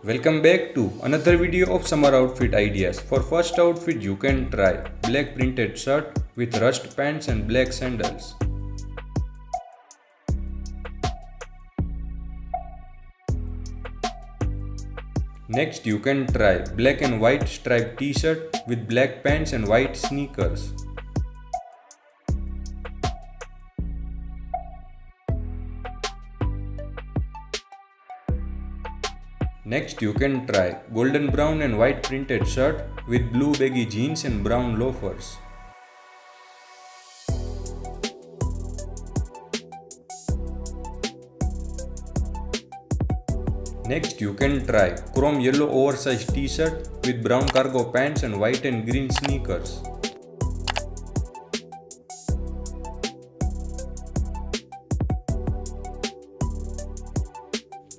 Welcome back to another video of summer outfit ideas. For first outfit you can try black printed shirt with rust pants and black sandals. Next you can try black and white striped t-shirt with black pants and white sneakers. Next you can try golden brown and white printed shirt with blue baggy jeans and brown loafers. Next you can try chrome yellow oversized t-shirt with brown cargo pants and white and green sneakers.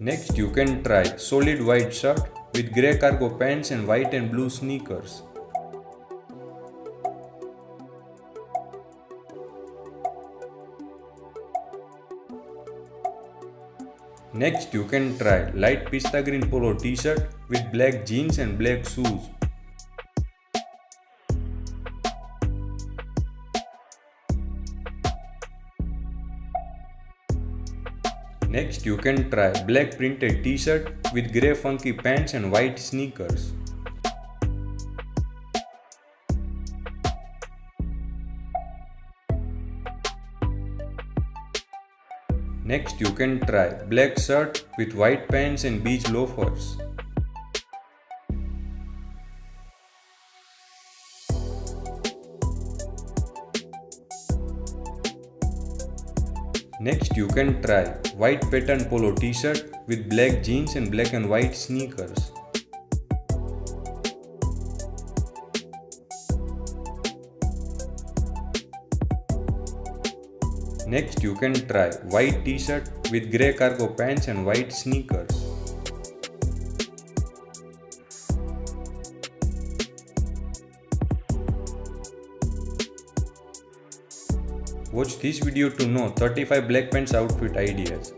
Next you can try solid white shirt with grey cargo pants and white and blue sneakers. Next you can try light pista green polo t-shirt with black jeans and black shoes. Next you can try black printed t-shirt with grey funky pants and white sneakers. Next you can try black shirt with white pants and beige loafers. Next you can try white pattern polo t-shirt with black jeans and black and white sneakers. Next you can try white t-shirt with grey cargo pants and white sneakers. Watch this video to know 35 black pants outfit ideas.